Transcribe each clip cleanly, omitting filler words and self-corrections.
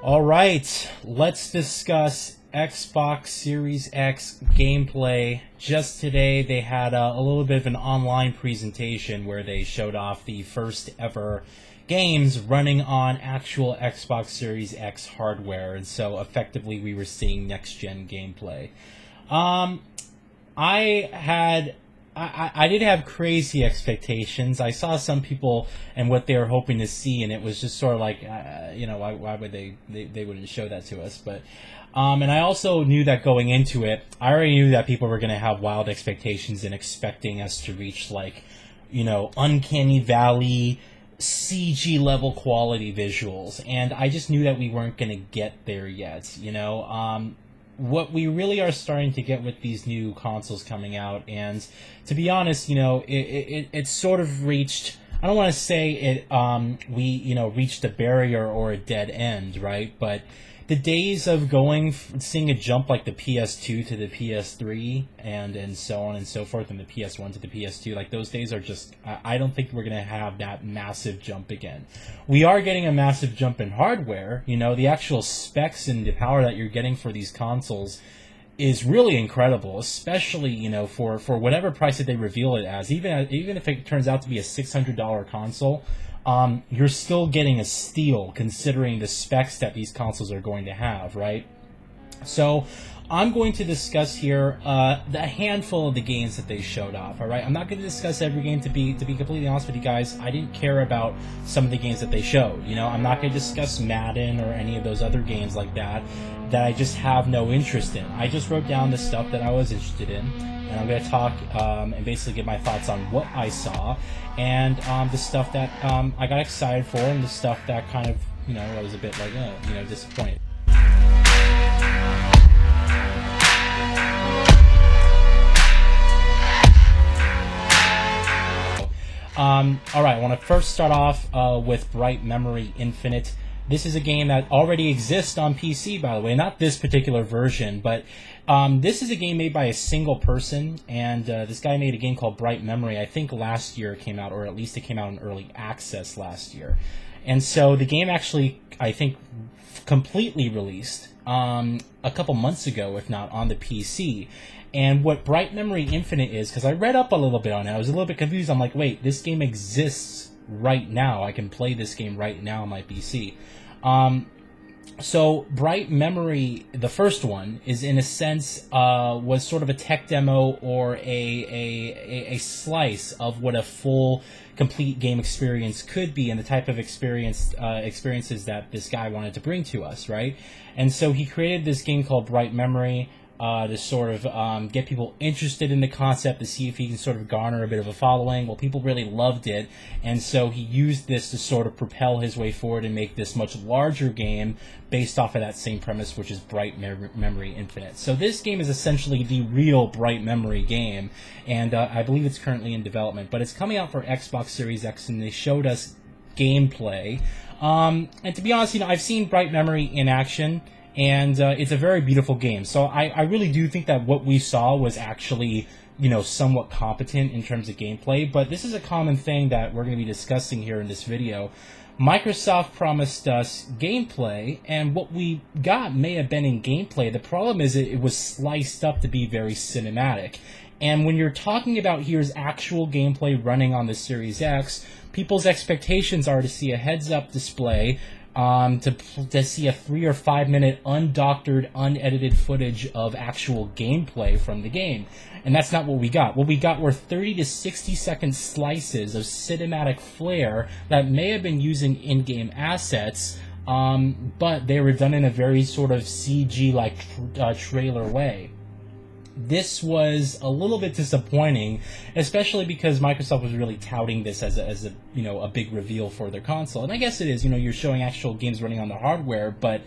All right, let's discuss Xbox Series X gameplay. Just today, they had a little bit of an online presentation where they showed off the first ever games running on actual Xbox Series X hardware, and so effectively we were seeing next-gen gameplay. I did have crazy expectations. I saw some people and what they were hoping to see, and it was just sort of like, why would they wouldn't show that to us? But, and I also knew that going into it, I already knew that people were going to have wild expectations and expecting us to reach Uncanny Valley CG level quality visuals, and I just knew that we weren't going to get there yet. What we really are starting to get with these new consoles coming out, and to be honest, it sort of reached, I don't want to say it, we reached a barrier or a dead end, right? But the days of seeing a jump like the PS2 to the PS3 and so on and so forth, and the PS1 to the PS2, like those days are just, I don't think we're going to have that massive jump again. We are getting a massive jump in hardware. The actual specs and the power that you're getting for these consoles is really incredible, especially, for whatever price that they reveal it as. Even if it turns out to be a $600 console, you're still getting a steal considering the specs that these consoles are going to have, right? So I'm going to discuss here the handful of the games that they showed off, all right? I'm not going to discuss every game, to be completely honest with you guys. I didn't care about some of the games that they showed. I'm not going to discuss Madden or any of those other games like that I just have no interest in. I just wrote down the stuff that I was interested in, and I'm going to talk and basically give my thoughts on what I saw and the stuff that I got excited for, and the stuff that kind of, I was a bit like, disappointed. Alright, I want to first start off with Bright Memory Infinite. This is a game that already exists on PC, by the way. Not this particular version, but this is a game made by a single person, and this guy made a game called Bright Memory. I think last year it came out, or at least it came out in early access last year. And so the game actually, I think, completely released a couple months ago, if not, on the PC. And what Bright Memory Infinite is, because I read up a little bit on it, I was a little bit confused. I'm like, wait, this game exists right now. I can play this game right now on my PC. So Bright Memory, the first one, is in a sense was sort of a tech demo or a slice of what a full, complete game experience could be, and the type of experiences that this guy wanted to bring to us, right? And so he created this game called Bright Memory to sort of get people interested in the concept, to see if he can sort of garner a bit of a following. Well, people really loved it, and so he used this to sort of propel his way forward and make this much larger game based off of that same premise, which is Bright Memory Infinite. So this game is essentially the real Bright Memory game, and I believe it's currently in development, but it's coming out for Xbox Series X, and they showed us gameplay. And to be honest, I've seen Bright Memory in action, and it's a very beautiful game. So I really do think that what we saw was actually, somewhat competent in terms of gameplay. But this is a common thing that we're going to be discussing here in this video. Microsoft promised us gameplay, and what we got may have been in gameplay. The problem is it was sliced up to be very cinematic. And when you're talking about here's actual gameplay running on the Series X, people's expectations are to see a heads-up display, to see a 3 or 5 minute undoctored, unedited footage of actual gameplay from the game. And that's not what we got. What we got were 30 to 60 second slices of cinematic flair that may have been using in-game assets, but they were done in a very sort of CG-like trailer way. This was a little bit disappointing, especially because Microsoft was really touting this as a big reveal for their console. And I guess it is, you're showing actual games running on the hardware, but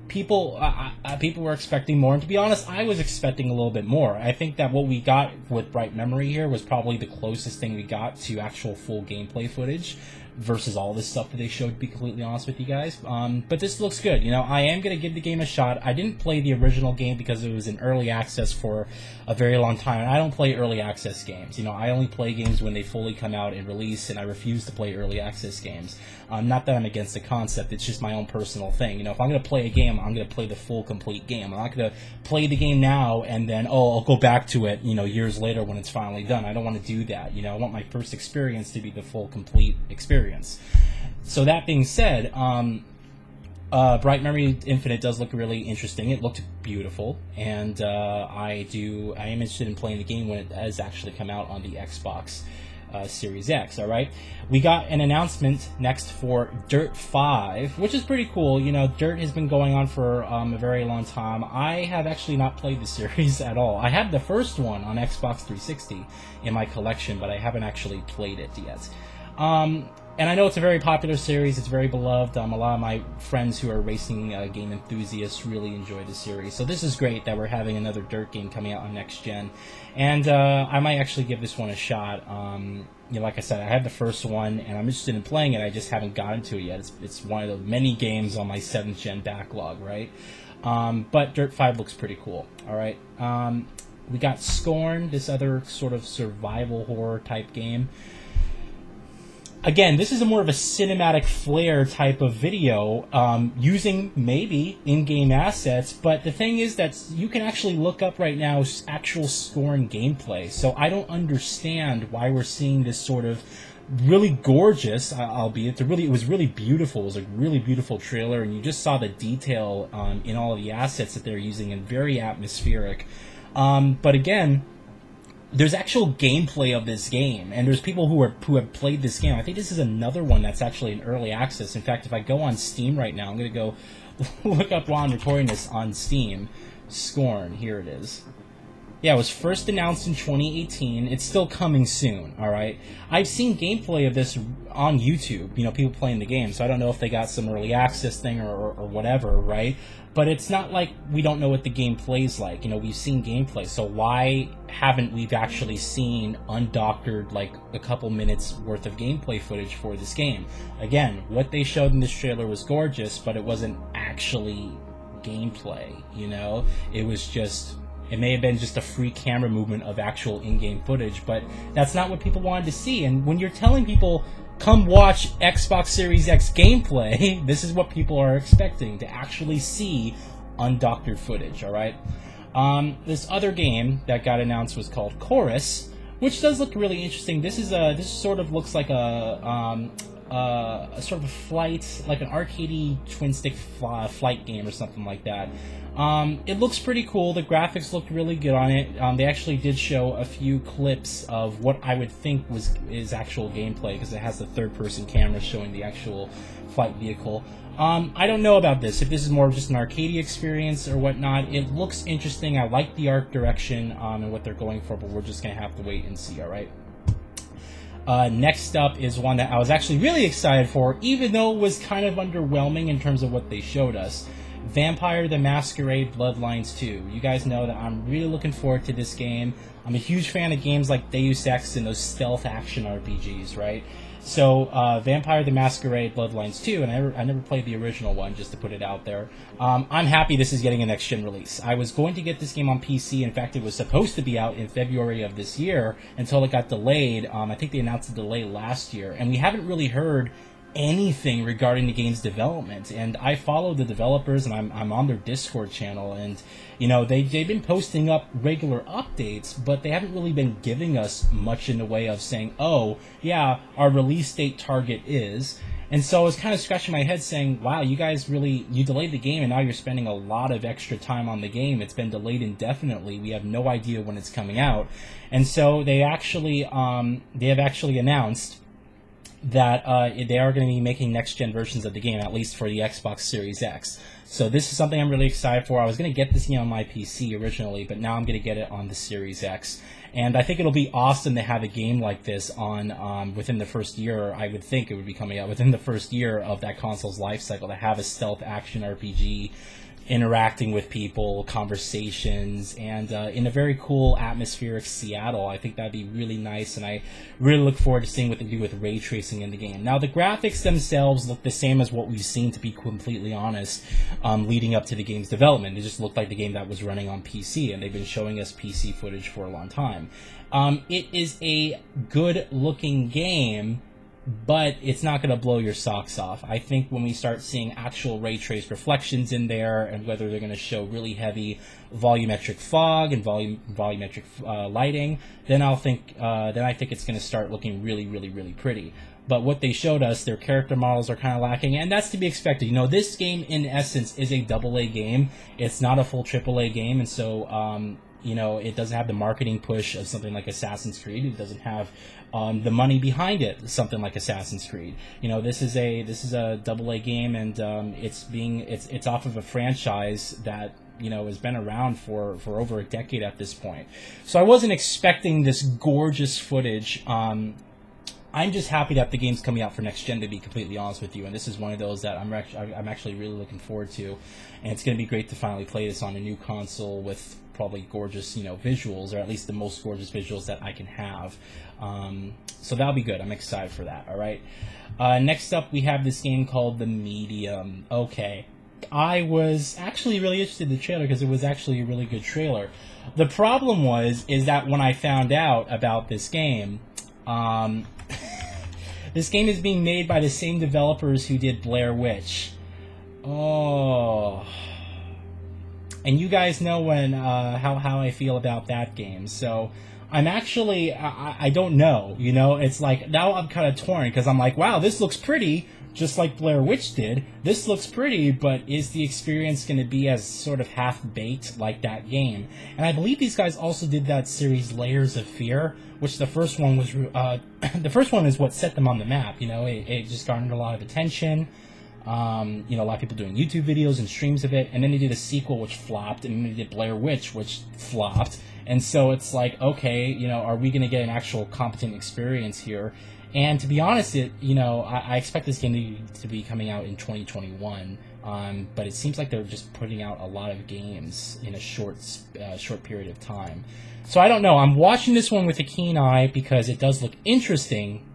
people were expecting more. And to be honest, I was expecting a little bit more. I think that what we got with Bright Memory here was probably the closest thing we got to actual full gameplay footage. versus all this stuff that they showed, to be completely honest with you guys. But this looks good. You know, I am going to give the game a shot. I didn't play the original game because it was in early access for a very long time, and I don't play early access games. You know, I only play games when they fully come out and release, and I refuse to play early access games. Not that I'm against the concept, it's just my own personal thing. You know, if I'm going to play a game, I'm going to play the full, complete game. I'm not going to play the game now and then, I'll go back to it, you know, years later when it's finally done. I don't want to do that. You know, I want my first experience to be the full, complete experience. So that being said, Bright Memory Infinite does look really interesting. It looked beautiful, and I am interested in playing the game when it has actually come out on the Xbox Series X. All right, we got an announcement next for Dirt 5, which is pretty cool. You know, Dirt has been going on for a very long time. I have actually not played the series at all. I have the first one on Xbox 360 in my collection, but I haven't actually played it yet. And I know it's a very popular series. It's very beloved. A lot of my friends who are racing game enthusiasts really enjoy the series. So this is great that we're having another Dirt game coming out on next gen. And I might actually give this one a shot. You know, like I said, I had the first one, and I'm interested in playing it. I just haven't gotten to it yet. It's one of the many games on my 7th gen backlog, right? But Dirt 5 looks pretty cool. All right. We got Scorn, this other sort of survival horror type game. Again, this is more of a cinematic flair type of video, using maybe in-game assets, but the thing is that you can actually look up right now actual Scorn gameplay, so I don't understand why we're seeing this sort of really gorgeous, albeit it was really beautiful. It was a really beautiful trailer, and you just saw the detail in all of the assets that they're using, and very atmospheric. But again, there's actual gameplay of this game, and there's people who have played this game. I think this is another one that's actually in early access. In fact, if I go on Steam right now, I'm going to go look up while I'm recording this on Steam. Scorn, here it is. Yeah, it was first announced in 2018. It's still coming soon, all right? I've seen gameplay of this on YouTube, you know, people playing the game, so I don't know if they got some early access thing or whatever, right? But it's not like we don't know what the game plays like. You know, we've seen gameplay, so why haven't we actually seen undoctored, like, a couple minutes worth of gameplay footage for this game? Again, what they showed in this trailer was gorgeous, but it wasn't actually gameplay, you know? It was just... It may have been just a free camera movement of actual in-game footage, but that's not what people wanted to see. And when you're telling people, come watch Xbox Series X gameplay, this is what people are expecting, to actually see undoctored footage, alright? This other game that got announced was called Chorus, which does look really interesting. This sort of looks like a sort of a flight, like an arcadey twin-stick flight game or something like that. It looks pretty cool. The graphics looked really good on it. They actually did show a few clips of what I would think is actual gameplay, because it has the third-person camera showing the actual flight vehicle. I don't know about this, if this is more of just an arcade experience or whatnot. It looks interesting. I like the art direction and what they're going for, but we're just going to have to wait and see, alright? Next up is one that I was actually really excited for, even though it was kind of underwhelming in terms of what they showed us. Vampire the Masquerade Bloodlines 2. You guys know that I'm really looking forward to this game. I'm a huge fan of games like Deus Ex and those stealth action RPGs, right? So, Vampire the Masquerade Bloodlines 2, and I never played the original one, just to put it out there. I'm happy this is getting a next-gen release. I was going to get this game on PC. In fact, it was supposed to be out in February of this year until it got delayed. I think they announced a delay last year, and we haven't really heard anything regarding the game's development. And I follow the developers, and I'm on their Discord channel, and you know, they've been posting up regular updates, but they haven't really been giving us much in the way of saying, oh yeah, our release date target is. And so I was kind of scratching my head saying, wow, you guys you delayed the game, and now you're spending a lot of extra time on the game. It's been delayed indefinitely. We have no idea when it's coming out. And so they have actually announced that they are going to be making next-gen versions of the game, at least for the Xbox Series X. So this is something I'm really excited for. I was going to get this game on my PC originally, but now I'm going to get it on the Series X. And I think it'll be awesome to have a game like this on within the first year. I would think it would be coming out within the first year of that console's life cycle, to have a stealth action RPG interacting with people, conversations, and in a very cool atmospheric Seattle. I think that'd be really nice, and I really look forward to seeing what they do with ray tracing in the game. Now, the graphics themselves look the same as what we've seen, to be completely honest, leading up to the game's development. It just looked like the game that was running on PC, and they've been showing us PC footage for a long time. It is a good-looking game, but it's not going to blow your socks off. I think when we start seeing actual ray trace reflections in there, and whether they're going to show really heavy volumetric fog and volumetric lighting, then I think it's going to start looking really, really, really pretty. But what they showed us, their character models are kind of lacking, and that's to be expected. You know, this game, in essence, is a AA game. It's not a full AAA game, and so, you know, it doesn't have the marketing push of something like Assassin's Creed. It doesn't have the money behind it, something like Assassin's Creed. You know, this is a AA game, and it's off of a franchise that, you know, has been around for over a decade at this point. So I wasn't expecting this gorgeous footage. I'm just happy that the game's coming out for next gen, to be completely honest with you, and this is one of those that I'm actually really looking forward to, and it's going to be great to finally play this on a new console with probably gorgeous, you know, visuals, or at least the most gorgeous visuals that I can have. So that'll be good. I'm excited for that. All right. Next up, we have this game called The Medium. Okay. I was actually really interested in the trailer because it was actually a really good trailer. The problem is that when I found out about this game, this game is being made by the same developers who did Blair Witch. Oh. And you guys know how I feel about that game. So I'm actually, I don't know, you know, it's like, now I'm kind of torn, because I'm like, wow, this looks pretty, just like Blair Witch did. This looks pretty, but is the experience going to be as sort of half-baked like that game? And I believe these guys also did that series Layers of Fear, which the first one was, the first one is what set them on the map, you know, it just garnered a lot of attention. You know, a lot of people doing YouTube videos and streams of it, and then they did a sequel which flopped, and then they did Blair Witch, which flopped, and so it's like, okay, you know, are we going to get an actual competent experience here? And to be honest, you know, I expect this game to be coming out in 2021, but it seems like they're just putting out a lot of games in a short period of time. So I don't know. I'm watching this one with a keen eye because it does look interesting.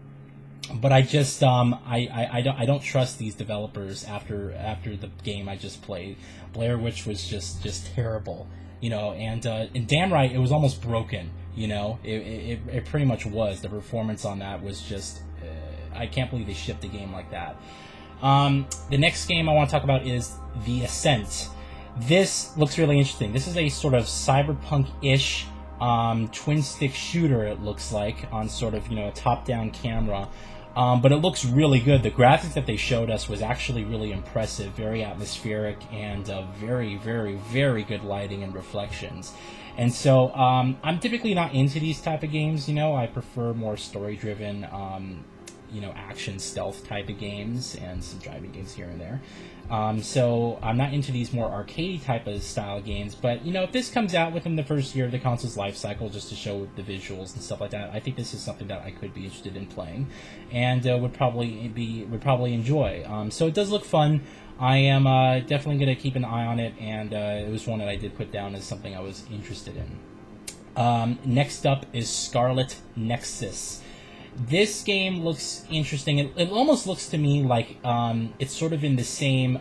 But I just I don't trust these developers after the game I just played. Blair Witch was just terrible, you know, and damn right, it was almost broken, you know. It pretty much was. The performance on that was just I can't believe they shipped a game like that. The next game I want to talk about is the Ascent. This looks really interesting. This is a sort of cyberpunk-ish twin stick shooter, it looks like, on sort of, you know, a top-down camera. But it looks really good. The graphics that they showed us was actually really impressive, very atmospheric, and very, very, very good lighting and reflections. And so I'm typically not into these type of games, you know. I prefer more story-driven, you know, action stealth type of games, and some driving games here and there. So I'm not into these more arcadey type of style games, but, you know, if this comes out within the first year of the console's life cycle, just to show the visuals and stuff like that, I think this is something that I could be interested in playing, and would probably enjoy. So it does look fun. I am definitely going to keep an eye on it, and it was one that I did put down as something I was interested in. Next up is Scarlett Nexus. This game looks interesting. It almost looks to me like it's sort of in the same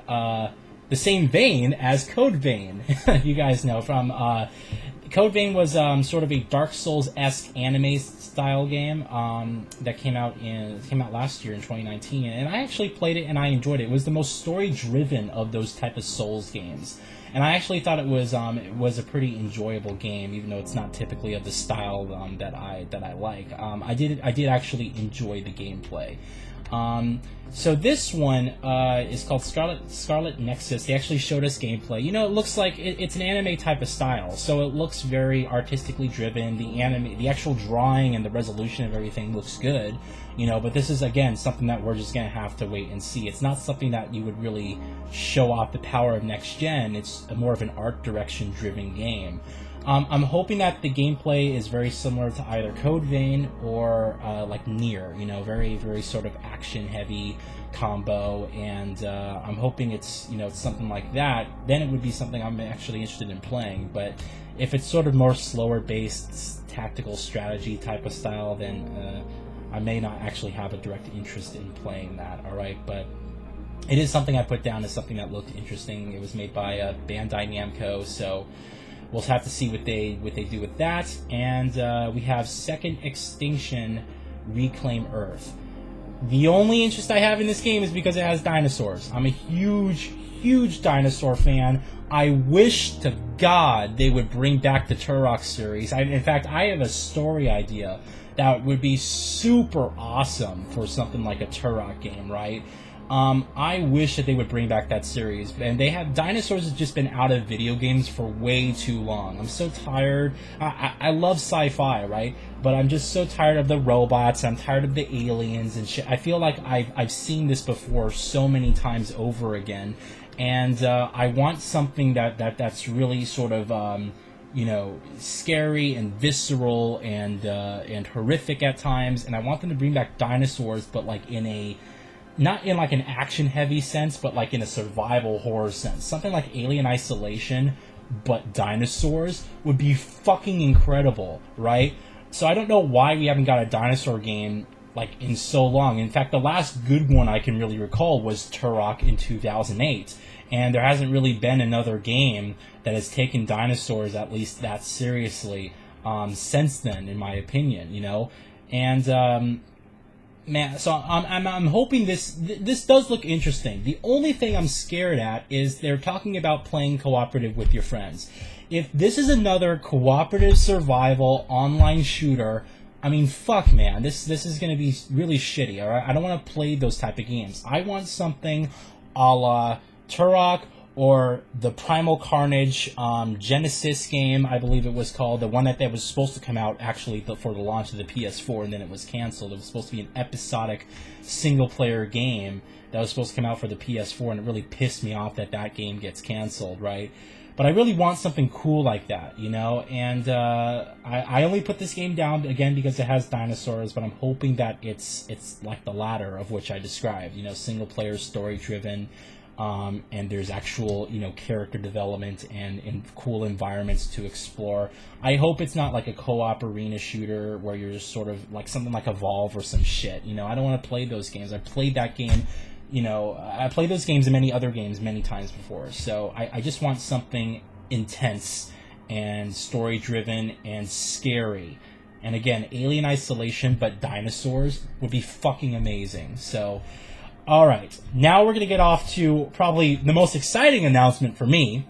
vein as Code Vein. You guys know from Code Vein was sort of a Dark Souls-esque anime style game that came out last year in 2019, and I actually played it and I enjoyed it. It was the most story-driven of those type of Souls games. And I actually thought it was a pretty enjoyable game, even though it's not typically of the style that I like. I did actually enjoy the gameplay. So this one is called Scarlett Nexus. They actually showed us gameplay. You know, it looks like it's an anime type of style, so it looks very artistically driven. The actual drawing and the resolution of everything looks good. You know, but this is, again, something that we're just going to have to wait and see. It's not something that you would really show off the power of next gen. It's more of an art direction driven game. I'm hoping that the gameplay is very similar to either Code Vein or like Nier, you know, very, very sort of action-heavy combo, and I'm hoping it's, you know, it's something like that. Then it would be something I'm actually interested in playing. But if it's sort of more slower-based tactical strategy type of style, then I may not actually have a direct interest in playing that. All right, but it is something I put down as something that looked interesting. It was made by Bandai Namco, so we'll have to see what they do with that. And we have Second Extinction Reclaim Earth. The only interest I have in this game is because it has dinosaurs. I'm a huge dinosaur fan. I wish to God they would bring back the Turok series. In fact, I have a story idea that would be super awesome for something like a Turok game, right? I wish that they would bring back that series. And dinosaurs have just been out of video games for way too long. I'm so tired. I love sci-fi, right? But I'm just so tired of the robots. I'm tired of the aliens and shit. I feel like I've seen this before so many times over again. And I want something that's really sort of you know, scary and visceral and horrific at times. And I want them to bring back dinosaurs, but like not in like an action-heavy sense, but like in a survival horror sense. Something like Alien Isolation, but dinosaurs would be fucking incredible, right? So I don't know why we haven't got a dinosaur game like in so long. In fact, the last good one I can really recall was Turok in 2008. And there hasn't really been another game that has taken dinosaurs at least that seriously since then, in my opinion, you know? And man, so I'm hoping this does look interesting. The only thing I'm scared at is they're talking about playing cooperative with your friends. If this is another cooperative survival online shooter, I mean, fuck, man, this is going to be really shitty, all right? I don't want to play those type of games. I want something a la Turok or the Primal Carnage Genesis game, I believe it was called, the one that was supposed to come out actually for the launch of the PS4, and then it was canceled. It was supposed to be an episodic single-player game that was supposed to come out for the PS4, and it really pissed me off that game gets canceled, right? But I really want something cool like that, you know? And I only put this game down, again, because it has dinosaurs, but I'm hoping that it's like the latter of which I described, you know, single-player, story-driven, and there's actual, you know, character development and cool environments to explore. I hope it's not like a co-op arena shooter where you're just sort of like something like Evolve or some shit. You know, I don't want to play those games. I played that game, you know, I played those games and many other games many times before. So I just want something intense and story-driven and scary. And again, Alien Isolation, but dinosaurs would be fucking amazing. So, alright, now we're going to get off to probably the most exciting announcement for me,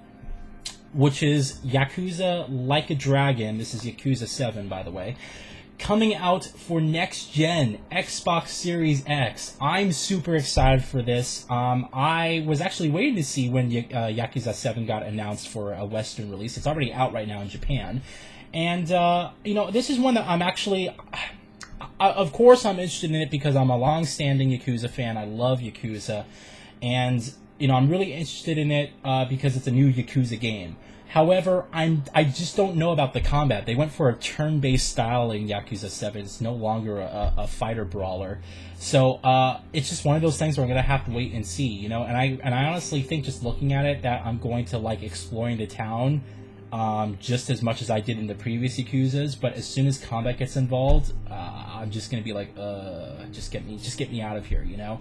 which is Yakuza Like a Dragon. This is Yakuza 7, by the way. Coming out for next-gen Xbox Series X. I'm super excited for this. I was actually waiting to see when Yakuza 7 got announced for a Western release. It's already out right now in Japan. And, you know, this is one that I'm actually... of course I'm interested in it because I'm a long-standing Yakuza fan. I love Yakuza. And, you know, I'm really interested in it because it's a new Yakuza game. However, I just don't know about the combat. They went for a turn-based style in Yakuza 7. It's no longer a fighter brawler. So it's just one of those things where I'm going to have to wait and see, you know? And I honestly think, just looking at it, that I'm going to like exploring the town just as much as I did in the previous Yakuzas, but as soon as combat gets involved, I'm just gonna be like, just get me out of here, you know?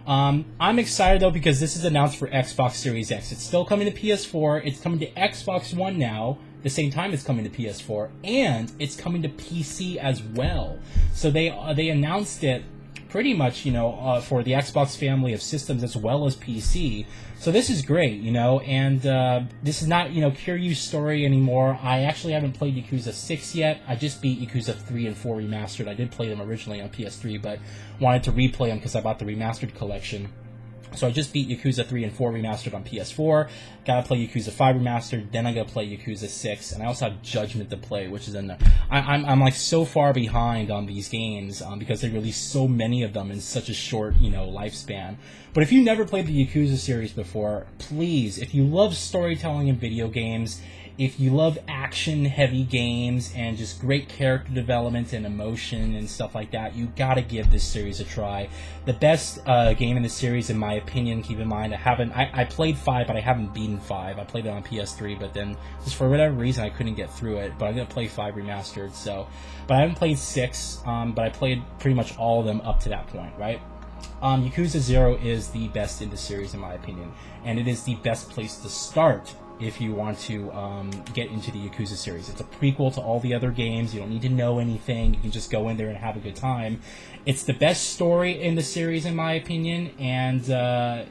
I'm excited though because this is announced for Xbox Series X. It's still coming to PS4, it's coming to Xbox One now, the same time it's coming to PS4, and it's coming to PC as well. So they announced it pretty much, you know, for the Xbox family of systems as well as PC. So this is great, you know, and this is not, you know, Kiryu's story anymore. I actually haven't played Yakuza 6 yet. I just beat Yakuza 3 and 4 Remastered. I did play them originally on PS3, but wanted to replay them because I bought the Remastered collection. So I just beat Yakuza 3 and 4 Remastered on PS4, gotta play Yakuza 5 Remastered, then I gotta play Yakuza 6, and I also have Judgment to play, which is I'm like so far behind on these games, because they released so many of them in such a short, you know, lifespan. But if you never played the Yakuza series before, please, if you love storytelling in video games, if you love action-heavy games and just great character development and emotion and stuff like that, you gotta give this series a try. The best game in the series, in my opinion, keep in mind, I played 5, but I haven't beaten 5. I played it on PS3, but then, just for whatever reason, I couldn't get through it, but I'm gonna play 5 remastered, so. But I haven't played 6, but I played pretty much all of them up to that point, right? Yakuza 0 is the best in the series, in my opinion, and it is the best place to start if you want to get into the Yakuza series. It's a prequel to all the other games. You don't need to know anything. You can just go in there and have a good time. It's the best story in the series, in my opinion, and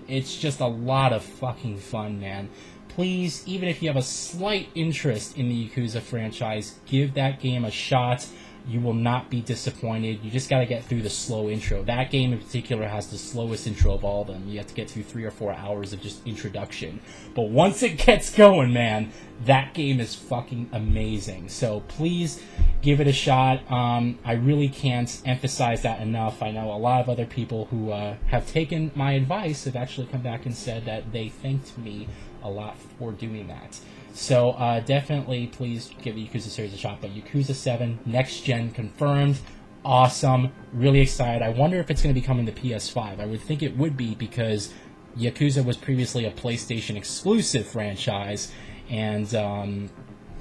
it's just a lot of fucking fun, man. Please, even if you have a slight interest in the Yakuza franchise, give that game a shot. You will not be disappointed. You just got to get through the slow intro. That game in particular has the slowest intro of all of them. You have to get through 3 or 4 hours of just introduction. But once it gets going, man, that game is fucking amazing. So please give it a shot. I really can't emphasize that enough. I know a lot of other people who have taken my advice have actually come back and said that they thanked me a lot for doing that. So definitely, please give the Yakuza series a shot. But Yakuza 7, next gen confirmed, awesome, really excited. I wonder if it's going to be coming to PS5. I would think it would be because Yakuza was previously a PlayStation exclusive franchise, and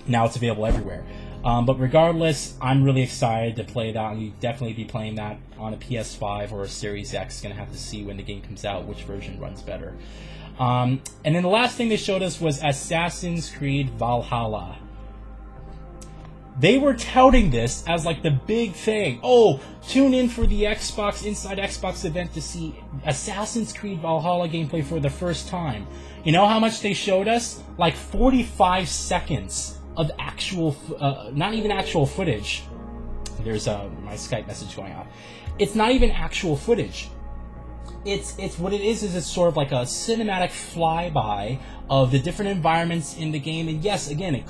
now it's available everywhere. But regardless, I'm really excited to play that. I'll definitely be playing that on a PS5 or a Series X. Gonna have to see when the game comes out which version runs better. And then the last thing they showed us was Assassin's Creed Valhalla. They were touting this as like the big thing. Oh, tune in for the Xbox Inside Xbox event to see Assassin's Creed Valhalla gameplay for the first time. You know how much they showed us? Like 45 seconds of actual, not even actual footage. There's my Skype message going off. It's not even actual footage. It's what it is it's sort of like a cinematic flyby of the different environments in the game. And yes, again, it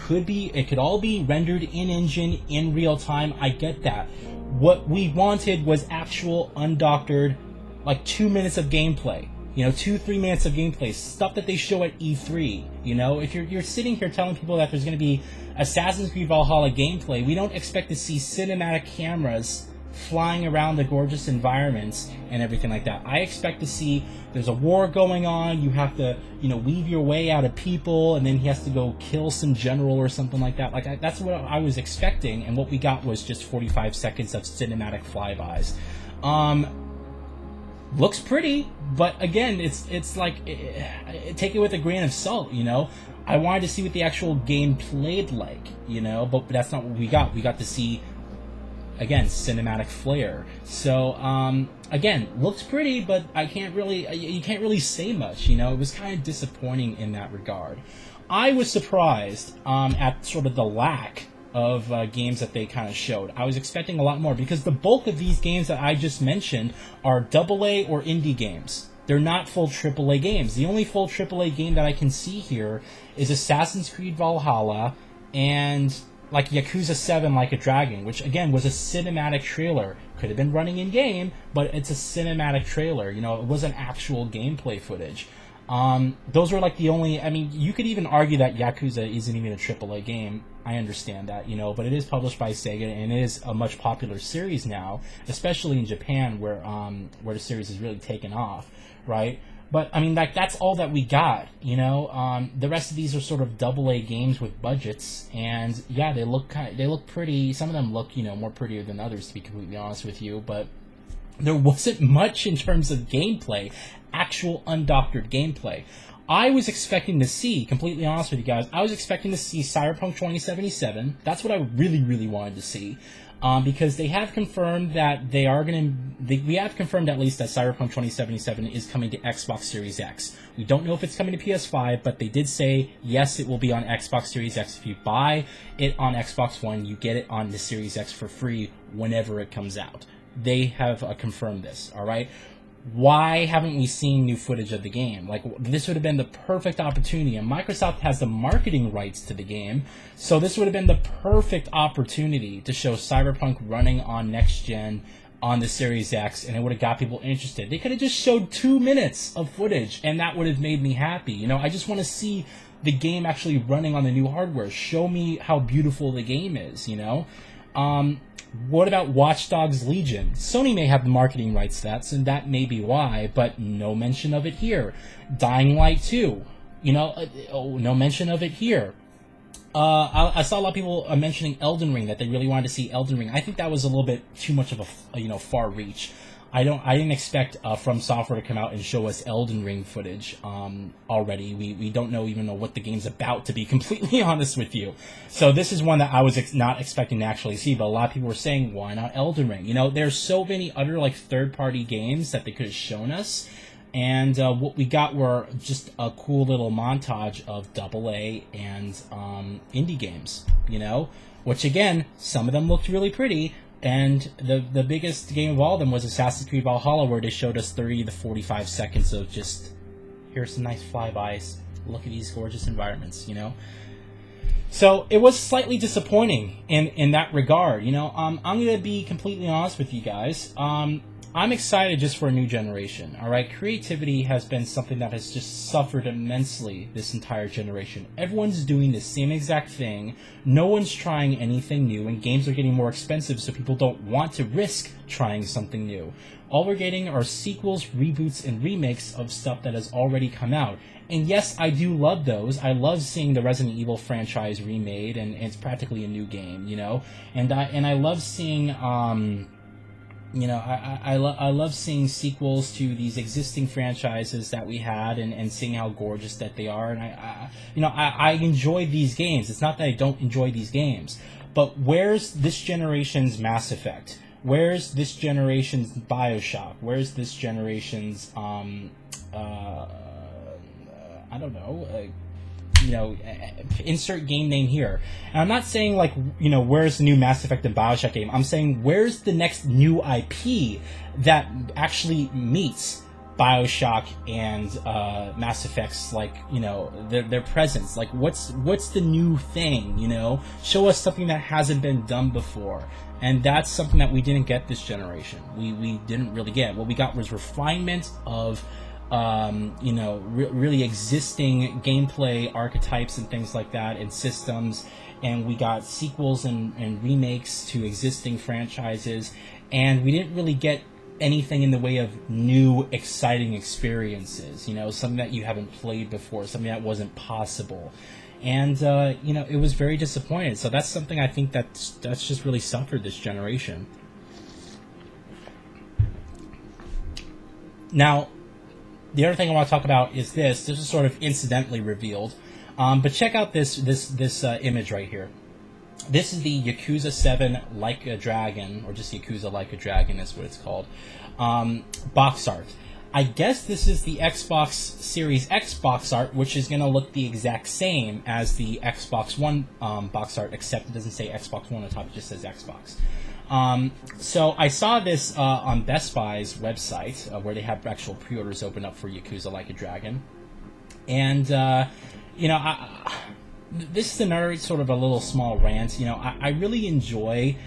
could all be rendered in-engine, in real time. I get that. What we wanted was actual undoctored, like 2 minutes of gameplay. You know, 2-3 minutes of gameplay, stuff that they show at E3. You know, if you're sitting here telling people that there's going to be Assassin's Creed Valhalla gameplay, we don't expect to see cinematic cameras flying around the gorgeous environments and everything like that. I expect to see there's a war going on, you have to, you know, weave your way out of people, and then he has to go kill some general or something like that. That's what I was expecting, and what we got was just 45 seconds of cinematic flybys. Looks pretty, but again, it's like, take it with a grain of salt, you know? I wanted to see what the actual game played like, you know, but that's not what we got. We got to see, again, cinematic flair. So, again, looks pretty, but you can't really say much, you know? It was kind of disappointing in that regard. I was surprised at sort of the lack of games that they kind of showed. I was expecting a lot more, because the bulk of these games that I just mentioned are AA or indie games. They're not full AAA games. The only full AAA game that I can see here is Assassin's Creed Valhalla and like Yakuza 7 Like a Dragon, which again was a cinematic trailer. Could have been running in game, but it's a cinematic trailer. You know, it wasn't actual gameplay footage. Those were like the only, I mean, you could even argue that Yakuza isn't even a AAA game. I understand that, you know, but it is published by Sega, and it is a much popular series now, especially in Japan, where the series has really taken off, right? But I mean, like, that's all that we got, you know. The rest of these are sort of AA games with budgets, and yeah, they look pretty. Some of them look, you know, more prettier than others, to be completely honest with you. But there wasn't much in terms of gameplay, actual undoctored gameplay. I was expecting to see, completely honest with you guys, I was expecting to see Cyberpunk 2077. That's what I really, really wanted to see. Because they have confirmed that we have confirmed at least that Cyberpunk 2077 is coming to Xbox Series X. We don't know if it's coming to PS5, but they did say, yes, it will be on Xbox Series X. If you buy it on Xbox One, you get it on the Series X for free whenever it comes out. They have confirmed this, alright? Why haven't we seen new footage of the game? Like, this would have been the perfect opportunity, and Microsoft has the marketing rights to the game, so this would have been the perfect opportunity to show Cyberpunk running on next gen on the Series X, and it would have got people interested. They could have just showed 2 minutes of footage, and that would have made me happy. You know, I just want to see the game actually running on the new hardware. Show me how beautiful the game is, you know? What about Watchdogs Legion? Sony may have the marketing rights to that, and that may be why, but no mention of it here. Dying Light 2, you know, no mention of it here. I saw a lot of people mentioning Elden Ring, that they really wanted to see Elden Ring. I think that was a little bit too much of a far reach. I didn't expect From Software to come out and show us Elden Ring footage already. We don't even know what the game's about, to be completely honest with you. So this is one that I was not expecting to actually see, but a lot of people were saying, why not Elden Ring? You know, there's so many other like third-party games that they could have shown us, and what we got were just a cool little montage of AA and indie games, you know, which again, some of them looked really pretty. And the biggest game of all of them was Assassin's Creed Valhalla, where they showed us 30 to 45 seconds of just, here's some nice flybys, look at these gorgeous environments, you know? So it was slightly disappointing in that regard, you know? I'm going to be completely honest with you guys. I'm excited just for a new generation, alright? Creativity has been something that has just suffered immensely this entire generation. Everyone's doing the same exact thing, no one's trying anything new, and games are getting more expensive, so people don't want to risk trying something new. All we're getting are sequels, reboots, and remakes of stuff that has already come out. And yes, I do love those. I love seeing the Resident Evil franchise remade, and it's practically a new game, you know? And I love seeing, you know, I love seeing sequels to these existing franchises that we had, and seeing how gorgeous that they are. And I enjoy these games. It's not that I don't enjoy these games, but where's this generation's Mass Effect? Where's this generation's BioShock? Where's this generation's I don't know, you know, insert game name here. And I'm not saying, like, you know, where's the new Mass Effect and BioShock game? I'm saying, where's the next new IP that actually meets BioShock and Mass Effect's, like, you know, their presence? Like, what's the new thing, you know? Show us something that hasn't been done before. And that's something that we didn't get this generation. We didn't really get. What we got was refinement of you know, really existing gameplay archetypes and things like that, and systems, and we got sequels and remakes to existing franchises, and we didn't really get anything in the way of new, exciting experiences, you know, something that you haven't played before, something that wasn't possible. And, you know, it was very disappointing. So that's something I think that's just really suffered this generation. Now, the other thing I want to talk about is this. This was sort of incidentally revealed, but check out this image right here. This is the Yakuza 7 Like a Dragon, or just Yakuza Like a Dragon is what it's called, box art. I guess this is the Xbox Series X box art, which is going to look the exact same as the Xbox One box art, except it doesn't say Xbox One on top, it just says Xbox. So I saw this on Best Buy's website, where they have actual pre-orders open up for Yakuza Like a Dragon. And, you know, this is another sort of a little small rant. You know, I really enjoy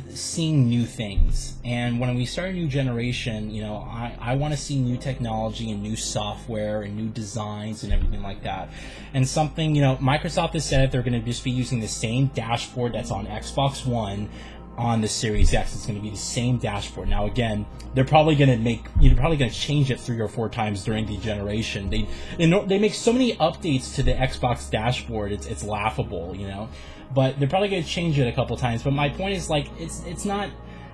seeing new things. And when we start a new generation, you know, I want to see new technology and new software and new designs and everything like that. And something, you know, Microsoft has said they're going to just be using the same dashboard that's on Xbox One on the Series X. It's going to be the same dashboard. Now, again, they're probably going to change it 3 or 4 times during the generation. They make so many updates to the Xbox dashboard. It's laughable, you know. But they're probably going to change it a couple times. But my point is, like, it's not.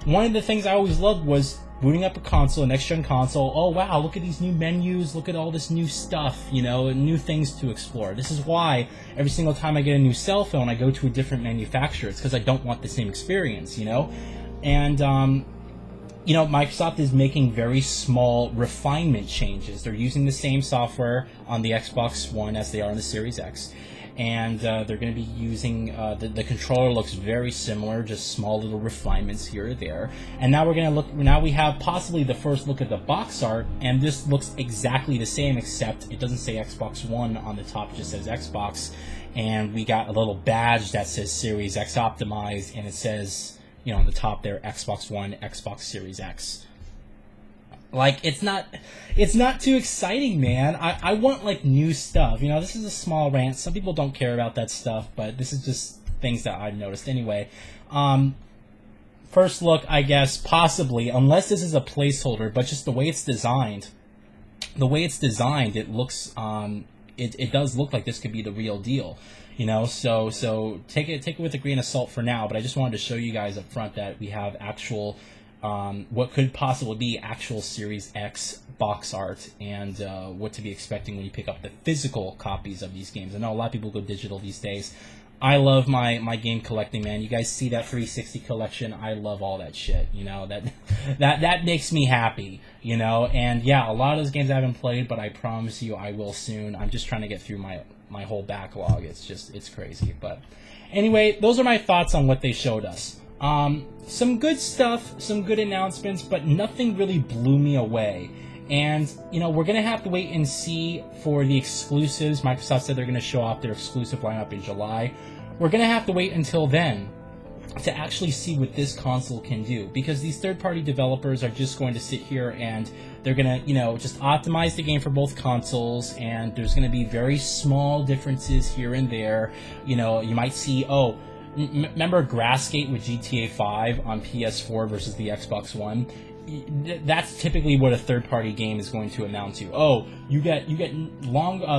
One of the things I always loved was booting up a console, a next-gen console. Oh, wow, look at these new menus. Look at all this new stuff, you know, and new things to explore. This is why every single time I get a new cell phone, I go to a different manufacturer. It's because I don't want the same experience, you know? And, you know, Microsoft is making very small refinement changes. They're using the same software on the Xbox One as they are on the Series X. And they're going to be using, the controller looks very similar, just small little refinements here or there. And now now we have possibly the first look at the box art, and this looks exactly the same, except it doesn't say Xbox One on the top, it just says Xbox. And we got a little badge that says Series X Optimized, and it says, on the top there, Xbox One, Xbox Series X. Like, it's not too exciting, man. I want, like, new stuff. This is a small rant. Some people don't care about that stuff, but this is just things that I've noticed. Anyway, first look, I guess, possibly, unless this is a placeholder, but just the way it's designed, it looks, it does look like this could be the real deal. So take it with a grain of salt for now, but I just wanted to show you guys up front that we have actual, what could possibly be actual Series X box art, and what to be expecting when you pick up the physical copies of these games. I know a lot of people go digital these days. I love my game collecting, man. You guys see that 360 collection? I love all that shit. That makes me happy. And yeah, a lot of those games I haven't played, but I promise you I will soon. I'm just trying to get through my whole backlog. It's crazy. But anyway, those are my thoughts on what they showed us. Some good stuff, some good announcements, but nothing really blew me away. And, we're going to have to wait and see for the exclusives. Microsoft said they're going to show off their exclusive lineup in July. We're going to have to wait until then to actually see what this console can do, because these third-party developers are just going to sit here and they're going to, just optimize the game for both consoles, and there's going to be very small differences here and there. You might see, remember Grassgate with GTA 5 on PS4 versus the Xbox One? That's typically what a third-party game is going to amount to. You get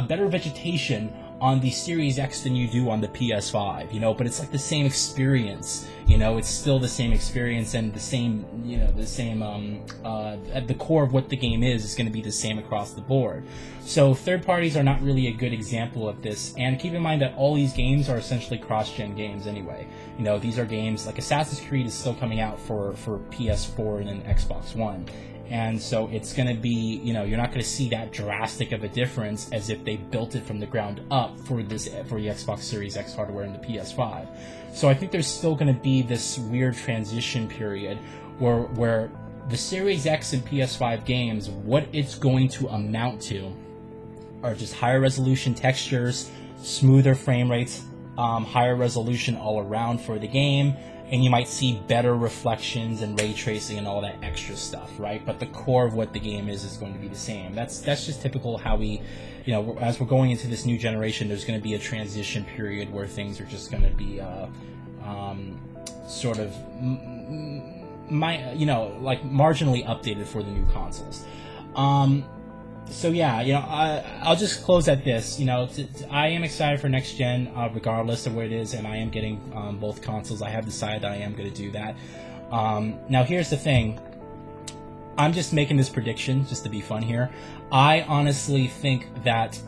better vegetation on the Series X than you do on the PS5, but it's like the same experience, it's still the same experience, and the same, at the core of what the game is going to be the same across the board. So third parties are not really a good example of this, and keep in mind that all these games are essentially cross-gen games anyway. These are games like Assassin's Creed is still coming out for PS4 and then Xbox One. And so it's going to be, you're not going to see that drastic of a difference as if they built it from the ground up for the Xbox Series X hardware and the PS5. So I think there's still going to be this weird transition period where the Series X and PS5 games, what it's going to amount to are just higher resolution textures, smoother frame rates, higher resolution all around for the game, and you might see better reflections and ray tracing and all that extra stuff, right? But the core of what the game is going to be the same. That's just typical how we, as we're going into this new generation, there's going to be a transition period where things are just going to be sort of, like marginally updated for the new consoles. So yeah, I'll just close at this. I am excited for next gen, regardless of what it is, and I am getting both consoles. I have decided that I am going to do that. Now, here's the thing. I'm just making this prediction just to be fun here. I honestly think that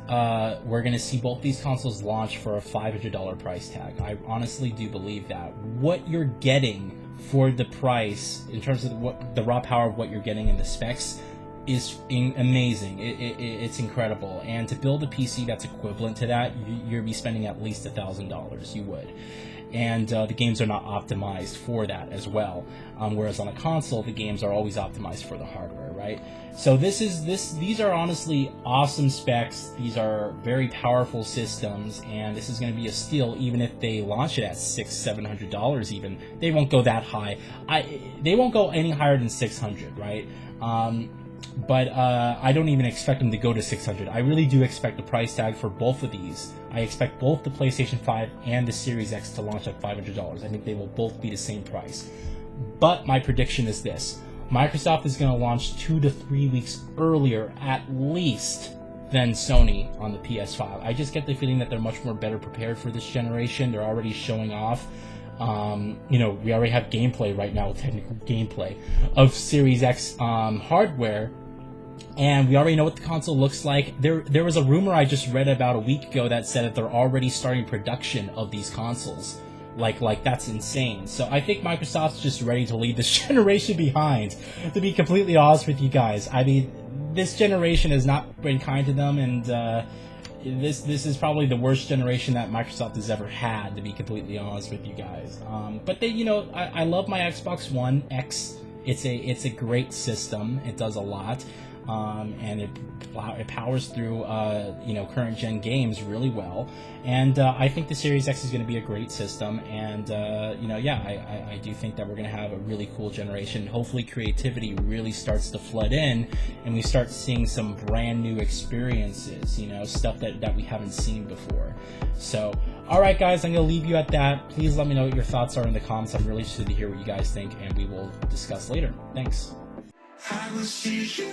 we're going to see both these consoles launch for a $500 price tag. I honestly do believe that. What you're getting for the price, in terms of the raw power of what you're getting in the specs, is amazing. It's incredible. And to build a PC that's equivalent to that, you'd be spending at least $1,000. You would. And the games are not optimized for that as well. Whereas on a console, the games are always optimized for the hardware, right? So these are honestly awesome specs. These are very powerful systems, and this is going to be a steal even if they launch it at $600-700 even. They won't go that high. They won't go any higher than $600, right? But I don't even expect them to go to $600. I really do expect the price tag for both of these. I expect both the PlayStation 5 and the Series X to launch at $500. I think they will both be the same price. But my prediction is this. Microsoft is going to launch 2 to 3 weeks earlier, at least, than Sony on the PS5. I just get the feeling that they're much more better prepared for this generation. They're already showing off. We already have gameplay right now, technical gameplay of Series X hardware, and we already know what the console looks like. There was a rumor I just read about a week ago that said that they're already starting production of these consoles. Like that's insane. So I think Microsoft's just ready to leave this generation behind, to be completely honest with you guys. I mean, this generation has not been kind to them, and this is probably the worst generation that Microsoft has ever had, to be completely honest with you guys. But they, I love my Xbox One X. It's a great system. It does a lot. and it powers through current gen games really well. And I think the Series X is going to be a great system, and I do think that we're going to have a really cool generation. Hopefully creativity really starts to flood in, and we start seeing some brand new experiences, stuff that we haven't seen before. So alright guys, I'm going to leave you at that. Please let me know what your thoughts are in the comments. I'm really interested to hear what you guys think, and we will discuss later. Thanks. I will see you.